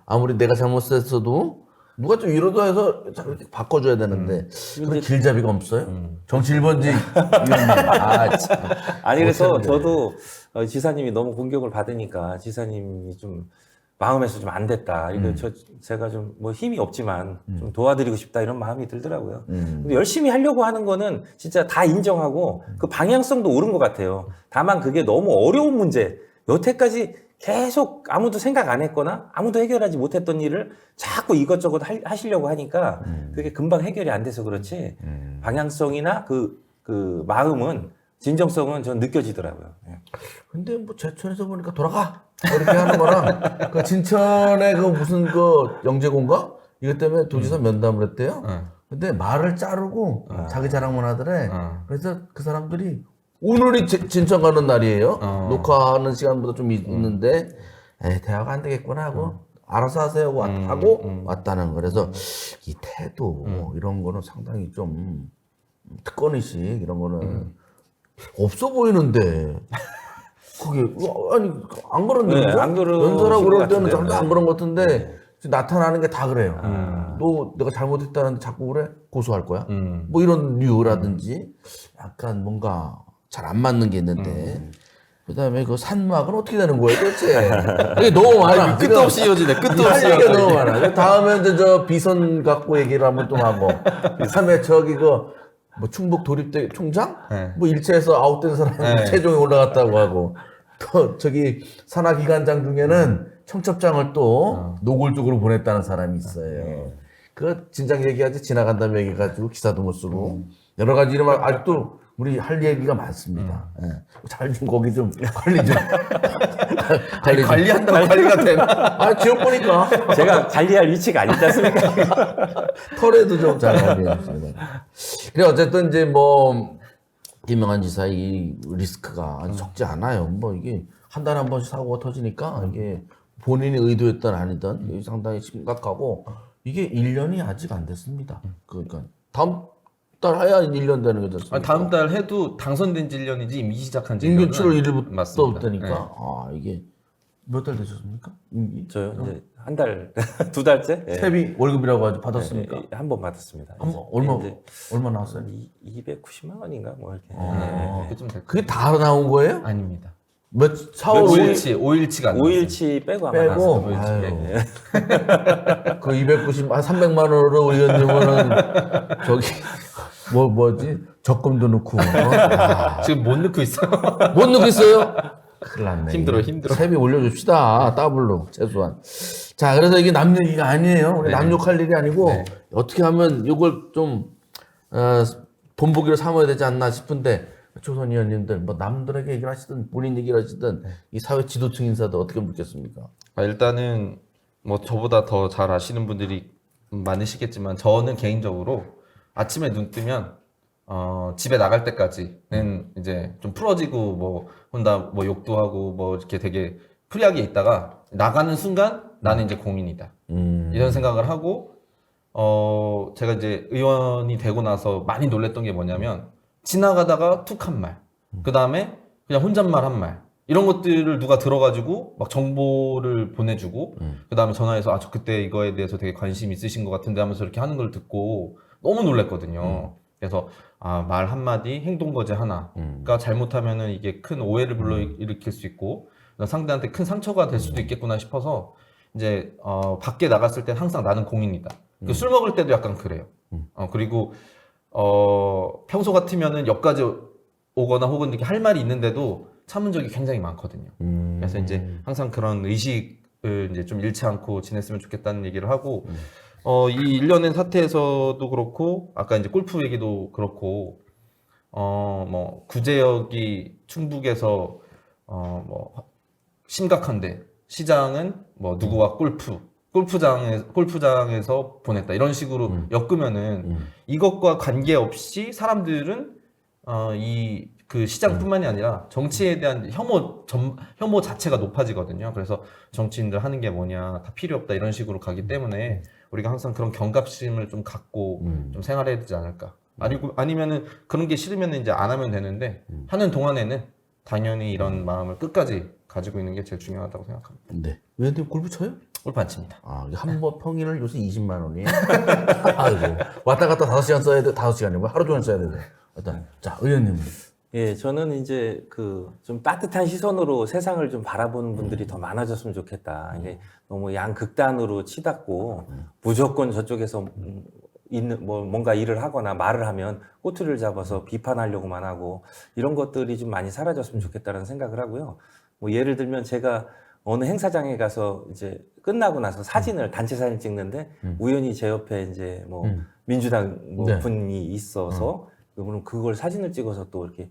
아무리 내가 잘못했어도 누가 좀 위로도 해서 이렇게 바꿔줘야 되는데 그런 길잡이가 없어요. 정치 1번지 위원님. 참. 아니 그래서 못했네. 저도 지사님이 너무 공격을 받으니까 지사님이 좀 마음에서 좀 안 됐다. 이거 제가 좀 뭐 힘이 없지만 좀 도와드리고 싶다 이런 마음이 들더라고요. 근데 열심히 하려고 하는 거는 진짜 다 인정하고 그 방향성도 옳은 것 같아요. 다만 그게 너무 어려운 문제. 여태까지 계속 아무도 생각 안 했거나 아무도 해결하지 못했던 일을 자꾸 이것저것 하시려고 하니까 그게 금방 해결이 안 돼서 그렇지 방향성이나 그 마음은 진정성은 전 느껴지더라고요. 예. 근데 뭐 제천에서 보니까 돌아가 이렇게 하는 거랑 그 진천에 그 무슨 그 영재공가 이것 때문에 도지사 면담을 했대요. 근데 말을 자르고 자기 자랑만 하더래. 그래서 그 사람들이 오늘이 진천 가는 날이에요. 녹화하는 시간보다 좀 있는데 대화가 안 되겠구나 하고 알아서 하세요 하고 왔다는 거. 그래서 이 태도 이런 거는 상당히 좀 특권의식 이런 거는 없어 보이는데 그게 아니 안 그런데 네, 그죠? 안 그러신 연설하고 것 그럴 때는 같은데요. 절대 안 그런 것 같은데 나타나는 게 다 그래요. 너 내가 잘못했다는데 자꾸 그래? 고소할 거야? 뭐 이런 류라든지 약간 뭔가 잘 안 맞는 게 있는데 그다음에 그 산막은 어떻게 되는 거예요 도대체? 이게 너무 많아. 끝도 없이 이어지네. 끝도 없이 할 얘기가 이어지네. 너무 많아. 다음에 이제 저 비선 갖고 얘기를 한번 또 하고 다음에 저기 뭐 충북 도립대 총장? 네. 뭐 일체에서 아웃된 사람 네. 최종에 올라갔다고 하고 또 저기 산하기관장 중에는 청첩장을 또 노골적으로 보냈다는 사람이 있어요. 그 진작 얘기하지 지나간다며 얘기해가지고 기사도 못 쓰고 여러 가지 이름 아직도 우리 할 얘기가 많습니다. 예. 잘 좀 거기 좀 관리 좀. 관리 좀. 관리한다고 관리가 되나? 아, 지역 보니까 제가 관리할 위치가 아니지 않습니까? 털에도 좀 잘 관리해주습니다. 그래 어쨌든 이제 뭐 김명환 지사 이 리스크가 적지 않아요. 뭐 이게 한 달에 한 번씩 사고가 터지니까 이게 본인이 의도했던 아니든 이게 상당히 심각하고 이게 1년이 아직 안 됐습니다. 그러니까 다음 달 해야 1년 되는 거죠. 다음 달 해도 당선된 지 1년이지 이미 시작한 지 임기 1년은 7월 맞습니다. 1일부터니까 네. 아 이게 몇 달 되셨습니까? 임기? 저요 이제 한 달, 두 달째? 예. 세비 월급이라고 아주 받았습니까? 한 번 받았습니다. 한 번 얼마 이제 얼마 나왔어요? 290만 원인가 뭐 이렇게. 어. 그쯤 될 그게 다 나온 거예요? 아닙니다. 몇 4월 5일 5일치가 안 나왔어요. 5일치 빼고 아마 빼고 나왔을 아유, 거예요. 그 290, 300만 원으로 의원님은 저기 뭐지 적금도 넣고 지금 못 넣고 있어요. 못 넣고 있어요? 큰일 났네. 힘들어. 세비 올려줍시다. 더블로 최소한. 자, 그래서 이게 남 얘기가 아니에요. 우리 네. 남 욕할 일이 아니고 네. 어떻게 하면 이걸 좀 본보기로 삼아야 되지 않나 싶은데 조선 의원님들 뭐 남들에게 얘기를 하시든 본인 얘기를 하시든 이 사회 지도층 인사들 어떻게 묻겠습니까? 일단은 뭐 저보다 더 잘 아시는 분들이 많으시겠지만 저는 개인적으로 아침에 눈 뜨면 집에 나갈 때까지는 이제 좀 풀어지고 뭐 혼자 뭐 욕도 하고 뭐 이렇게 되게 프리하게 있다가 나가는 순간 나는 이제 공인이다 이런 생각을 하고 제가 이제 의원이 되고 나서 많이 놀랬던 게 뭐냐면 지나가다가 툭 한 말, 그 다음에 그냥 혼잣말 한 말 이런 것들을 누가 들어가지고 막 정보를 보내주고 그 다음에 전화해서 저 그때 이거에 대해서 되게 관심 있으신 것 같은데 하면서 이렇게 하는 걸 듣고 너무 놀랬거든요. 그래서 말 한마디 행동거지 하나가 잘못하면은 이게 큰 오해를 불러일으킬 수 있고 상대한테 큰 상처가 될 수도 있겠구나 싶어서 이제 밖에 나갔을 때 항상 나는 공인이다. 술 먹을 때도 약간 그래요. 그리고 평소 같으면은 역까지 오거나 혹은 이렇게 할 말이 있는데도 참은 적이 굉장히 많거든요. 그래서 이제 항상 그런 의식을 이제 좀 잃지 않고 지냈으면 좋겠다는 얘기를 하고, 이 일련의 사태에서도 그렇고, 아까 이제 골프 얘기도 그렇고, 뭐, 구제역이 충북에서, 뭐, 심각한데, 시장은 뭐, 누구와 골프장에서 보냈다. 이런 식으로 엮으면은 이것과 관계없이 사람들은 그 시장뿐만이 아니라 정치에 대한 혐오 자체가 높아지거든요. 그래서 정치인들 하는 게 뭐냐, 다 필요 없다 이런 식으로 가기 때문에 우리가 항상 그런 경각심을 좀 갖고 좀 생활해야 되지 않을까. 아니면은 그런 게 싫으면 이제 안 하면 되는데 하는 동안에는 당연히 이런 마음을 끝까지 가지고 있는 게 제일 중요하다고 생각합니다. 네. 의원님 골프 쳐요? 골프 안 칩니다. 한 번 평일을 요새 20만 원이에요. 아이고. 왔다 갔다 5시간 써야 돼. 5시간이고 하루 종일 써야 되네. 일단 자, 의원님은 예, 저는 이제 좀 따뜻한 시선으로 세상을 좀 바라보는 분들이 더 많아졌으면 좋겠다. 이게 너무 양극단으로 치닫고 무조건 저쪽에서 뭔가 일을 하거나 말을 하면 꼬투리를 잡아서 비판하려고만 하고 이런 것들이 좀 많이 사라졌으면 좋겠다는 생각을 하고요. 뭐 예를 들면 제가 어느 행사장에 가서 이제 끝나고 나서 단체 사진 찍는데 우연히 제 옆에 이제 뭐 민주당 네. 분이 있어서 그러면 그걸 사진을 찍어서 또 이렇게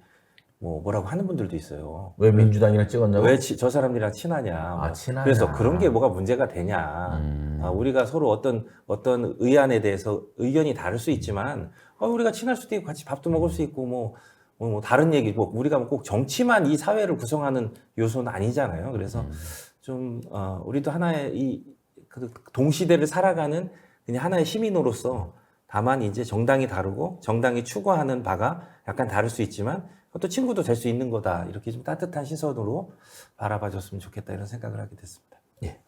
뭐라고 하는 분들도 있어요. 왜 민주당이랑 찍었냐고? 왜 저 사람들이랑 친하냐. 친하냐. 그래서 그런 게 뭐가 문제가 되냐. 우리가 서로 어떤 의안에 대해서 의견이 다를 수 있지만 우리가 친할 수도 있고 같이 밥도 먹을 수 있고 뭐 다른 얘기 우리가 꼭 정치만 이 사회를 구성하는 요소는 아니잖아요. 그래서 좀 우리도 하나의 그 동시대를 살아가는 그냥 하나의 시민으로서 다만 이제 정당이 다르고 정당이 추구하는 바가 약간 다를 수 있지만 또 친구도 될 수 있는 거다. 이렇게 좀 따뜻한 시선으로 바라봐줬으면 좋겠다 이런 생각을 하게 됐습니다. 예.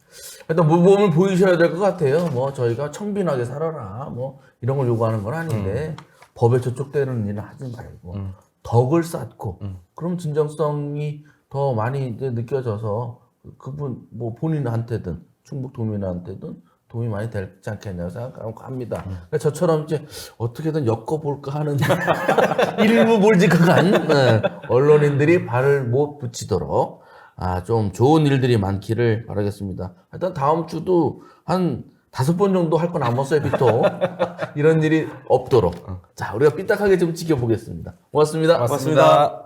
일단 모범을 보이셔야 될 것 같아요. 뭐 저희가 청빈하게 살아라 뭐 이런 걸 요구하는 건 아닌데 법에 저촉되는 일은 하지 말고 덕을 쌓고 그럼 진정성이 더 많이 이제 느껴져서 그분 뭐 본인한테든 충북 도민한테든 도움이 많이 되지 않겠냐고 생각합니다. 그러니까 저처럼 이제 어떻게든 엮어볼까 하는 일부 몰직한 언론인들이 발을 못 붙이도록 좀 좋은 일들이 많기를 바라겠습니다. 일단 다음 주도 한 5번 정도 할 거 남았어요, 비토. 이런 일이 없도록. 자, 우리가 삐딱하게 좀 지켜보겠습니다. 고맙습니다. 고맙습니다.